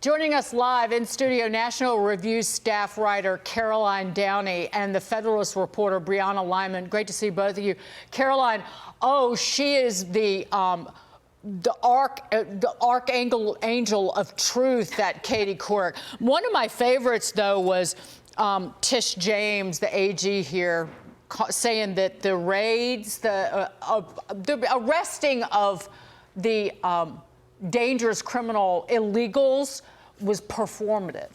Joining us live in studio, National Review staff writer Caroline Downey and the Federalist reporter Brianna Lyman. Great to see both of you. Caroline, she is the archangel of truth, that Katie Couric. One of my favorites, though, was Tish James, the AG here, saying that the raids, the arresting of the dangerous criminal illegals was performative.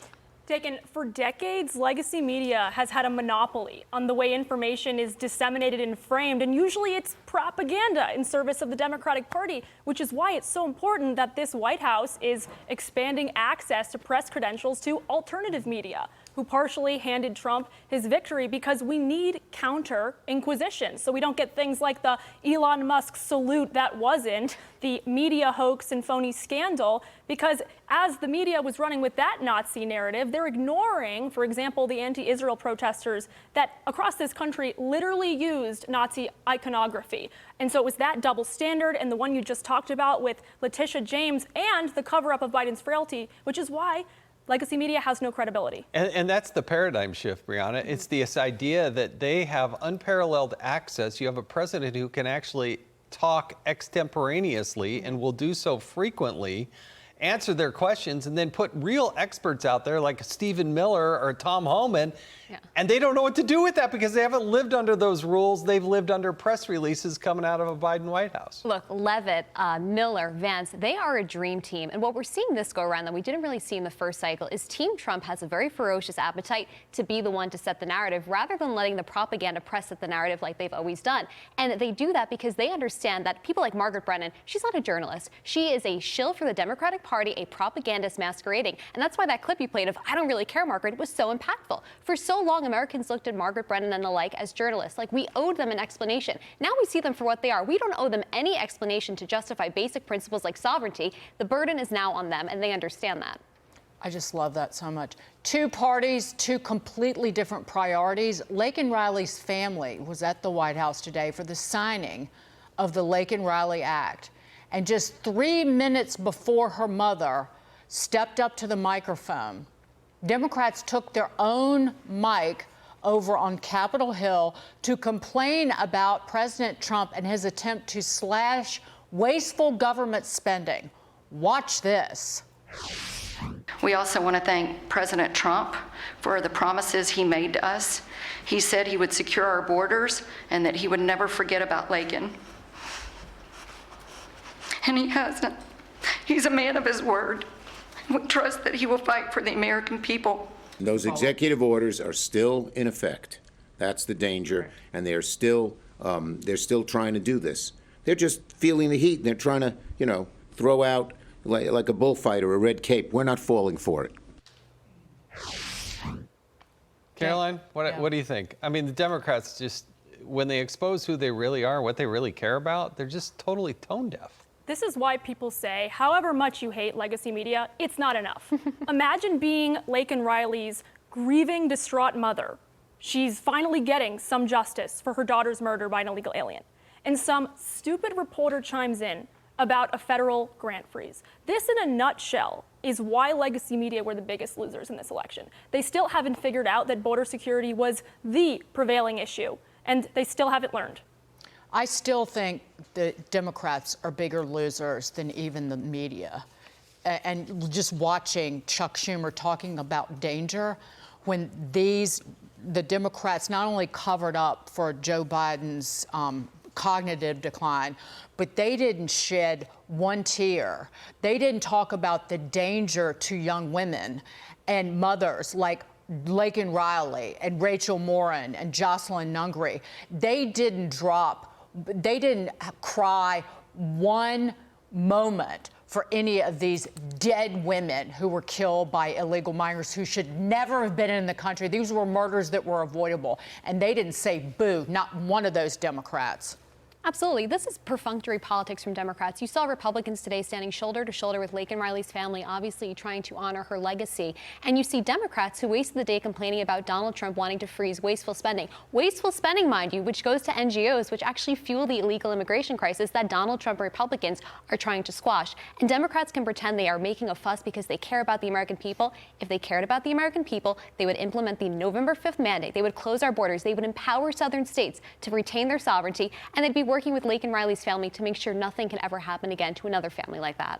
Taken for decades, legacy media has had a monopoly on the way information is disseminated and framed, and usually it's propaganda in service of the Democratic Party, which is why it's so important that this White House is expanding access to press credentials to alternative media, who partially handed Trump his victory, because we need counter-inquisition so we don't get things like the Elon Musk salute that wasn't, the media hoax and phony scandal, because as the media was running with that Nazi narrative, they're ignoring, for example, the anti-Israel protesters that across this country literally used Nazi iconography. And so it was that double standard, and the one you just talked about with Letitia James, and the cover-up of Biden's frailty, which is why legacy media has no credibility. And that's the paradigm shift, Brianna. It's this idea that they have unparalleled access. You have a president who can actually talk extemporaneously and will do so frequently, answer their questions, and then put real experts out there like Stephen Miller or Tom Homan. Yeah. And they don't know what to do with that because they haven't lived under those rules. They've lived under press releases coming out of a Biden White House. Look, Levitt, Miller, Vance, they are a dream team. And what we're seeing this go around that we didn't really see in the first cycle is Team Trump has a very ferocious appetite to be the one to set the narrative rather than letting the propaganda press set the narrative like they've always done. And they do that because they understand that people like Margaret Brennan, she's not a journalist. She is a shill for the Democratic Party, a propagandist masquerading. And that's why that clip you played of "I don't really care, Margaret" was so impactful. For so long, Americans looked at Margaret Brennan and the like as journalists. Like, we owed them an explanation. Now we see them for what they are. We don't owe them any explanation to justify basic principles like sovereignty. The burden is now on them, and they understand that. I just love that so much. Two parties, two completely different priorities. Laken Riley's family was at the White House today for the signing of the Laken Riley Act. And just 3 minutes before her mother stepped up to the microphone, Democrats took their own mic over on Capitol Hill to complain about President Trump and his attempt to slash wasteful government spending. Watch this. We also want to thank President Trump for the promises he made to us. He said he would secure our borders and that he would never forget about Laken. And he hasn't. He's a man of his word. We trust that he will fight for the American people. Those executive orders are still in effect. That's the danger, and they're still trying to do this. They're just feeling the heat, and they're trying to, throw out like a bullfighter a red cape. We're not falling for it. Caroline, what do you think? I mean, the Democrats just, when they expose who they really are, what they really care about, they're just totally tone deaf. This is why people say, however much you hate legacy media, it's not enough. Imagine being Laken Riley's grieving, distraught mother. She's finally getting some justice for her daughter's murder by an illegal alien. And some stupid reporter chimes in about a federal grant freeze. This, in a nutshell, is why legacy media were the biggest losers in this election. They still haven't figured out that border security was the prevailing issue, and they still haven't learned. I still think the Democrats are bigger losers than even the media. And just watching Chuck Schumer talking about danger, when the Democrats not only covered up for Joe Biden's cognitive decline, but they didn't shed one tear. They didn't talk about the danger to young women and mothers like Laken Riley and Rachel Morin and Jocelyn Nungry. They didn't cry one moment for any of these dead women who were killed by illegal migrants who should never have been in the country. These were murders that were avoidable. And they didn't say boo, not one of those Democrats. Absolutely. This is perfunctory politics from Democrats. You saw Republicans today standing shoulder to shoulder with Laken Riley's family, obviously trying to honor her legacy. And you see Democrats who wasted the day complaining about Donald Trump wanting to freeze wasteful spending. Wasteful spending, mind you, which goes to NGOs, which actually fuel the illegal immigration crisis that Donald Trump and Republicans are trying to squash. And Democrats can pretend they are making a fuss because they care about the American people. If they cared about the American people, they would implement the November 5th mandate. They would close our borders. They would empower southern states to retain their sovereignty, and they'd be working with Laken Riley's family to make sure nothing can ever happen again to another family like that.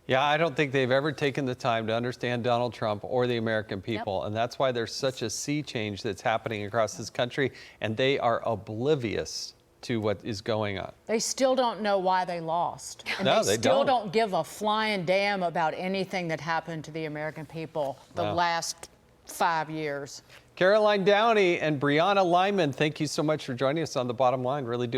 Yeah, I don't think they've ever taken the time to understand Donald Trump or the American people. Yep. And that's why there's such a sea change that's happening across this country. And they are oblivious to what is going on. They still don't know why they lost. And No, they they still don't. don't give a flying damn about anything that happened to the American people the No. last 5 years. Caroline Downey and Brianna Lyman, thank you so much for joining us on The Bottom Line. Really do